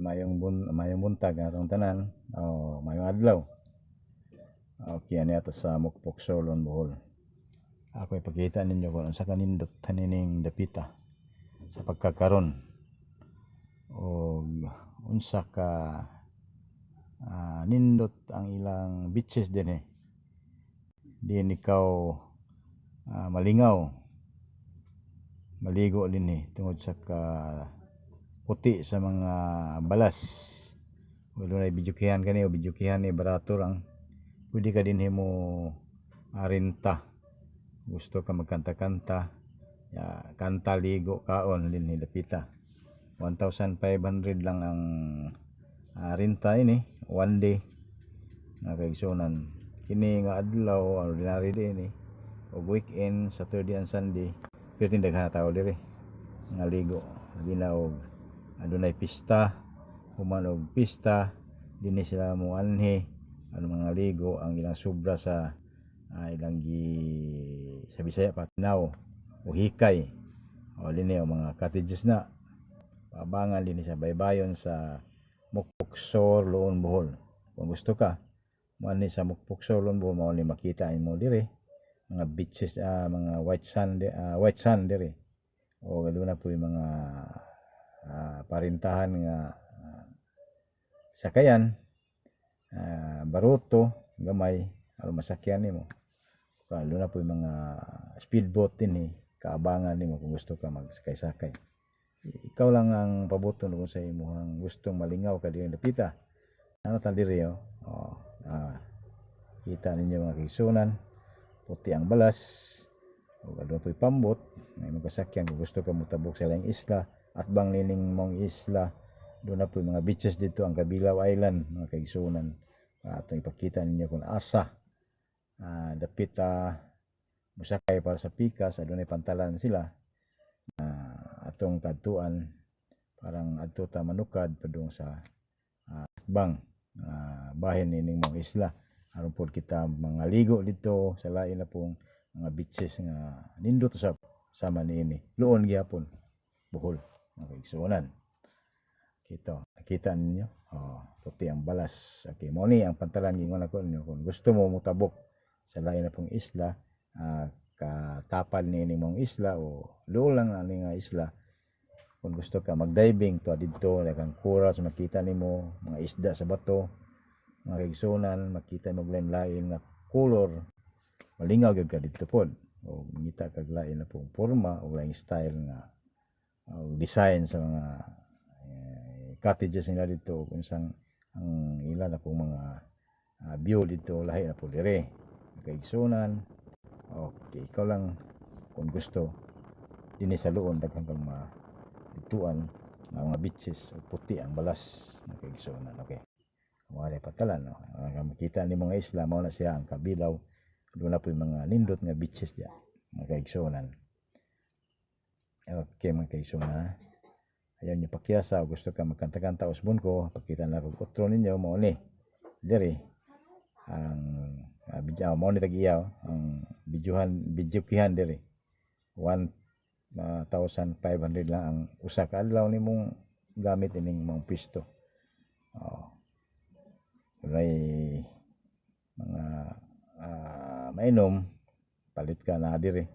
Mayong buntag atong tanan. Mayong adlaw. Okay, ani ato sa Mukpok Solon, Bohol. Ako ipakita ninyo kung unsa kanindot tanining dapita sa pagkakaron o unsa ka nindot ang ilang beaches din din ikaw malingaw maligo din tungod sa puti sa mga balas. Wala na bidyukihan kani o bidyukihan barato lang. Pwede ka din mo renta. Gusto ka magkanta-kanta, kanta ligo kaon din dapita. 1,500 lang ang renta ini one day nga kaigsunan. Kini nga adlaw ordinary din o weekend, Saturday and Sunday, pero daghan tao diri nga ligo. Ginaog adunay pista, human og pista, dinhi sila mo anhi mga ligo ang ilang sobra sa ilang sa Bisaya patinaw o hikay o dinhi mga cottages na pabangan dinhi sa baybayon sa Mukpok Solon, Bohol. Kung gusto ka man sa Mukpok Solon, Bohol, mao ni makita mo diri mga beaches, mga white sand diri o aduna po yung mga parintahan nga sakayan, baruto gamay aron masakyan nimo. Lalo na po yung mga speedboat din kaabangan nimo kung gusto ka magsakay-sakay. Ikaw lang ang pabuton kung sa imong gustong malingaw ka diri dapita. Ano ta diri kita ninyo mga kaigsunan, puti ang balas o aduna po pambot may magkasakyan kung gusto ka motabok sa ilang isla at bang nining mong isla. Doon na po mga beaches dito ang Kabilaw Island, mga kaigsunan. Atong ipakita ninyo kung asa dapita musakay para sa pikas. Adunay pantalan sila atong kadtuan parang adto ta manukad padung sa bang bahin nining mga isla aron pod kita mga ligo dito sa lain na pong mga beaches nga nindot sa sama niini luon gyapon Bohol, mga kaigsunan. Kita ninyo puti ang balas. Okay, mo ni ang pantalan gingon ako ninyo kung gusto mo mutabok sa lain na pong isla, katapal ni mong isla o luo lang ani nga isla. Kung gusto ka mag-diving to didto kang coral makita nimo mga isda sa bato, mga kaigsunan, makita mo lain-lain nga color, malingaw gyud ka didto pod o ngita kag lain na pong porma o laing style nga design sa mga cottages nila dito kung saan ang ilan na pong mga view dito lahi na po dire kaigsunan. Okay, ikaw lang kung gusto dinhi sa luon daghan kang dituan mga beaches o puti ang balas ng kaigsunan. Okay, wala patalan makita ni mga isla mao na siya ang Kabilaw. Doon na po yung mga nindot nga beaches diya mga kaigsunan. Okay, mga kaigsunan, ayaw nyo pakyasa o gusto ka magkanta-kanta usbon ko, pakita na kung utro ninyo mo ni diri ang mo ni tag-iyaw ang bidyukihan diri 1,500 lang ang usa ka adlaw nimong gamit ining mga pisto. Walay mga mainom palit ka na diri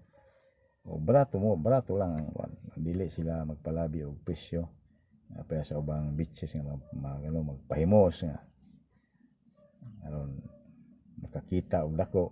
o barato lang ang dili sila magpalabi og presyo para sa ubang beaches nga magpahimos nga aron makakita og dako.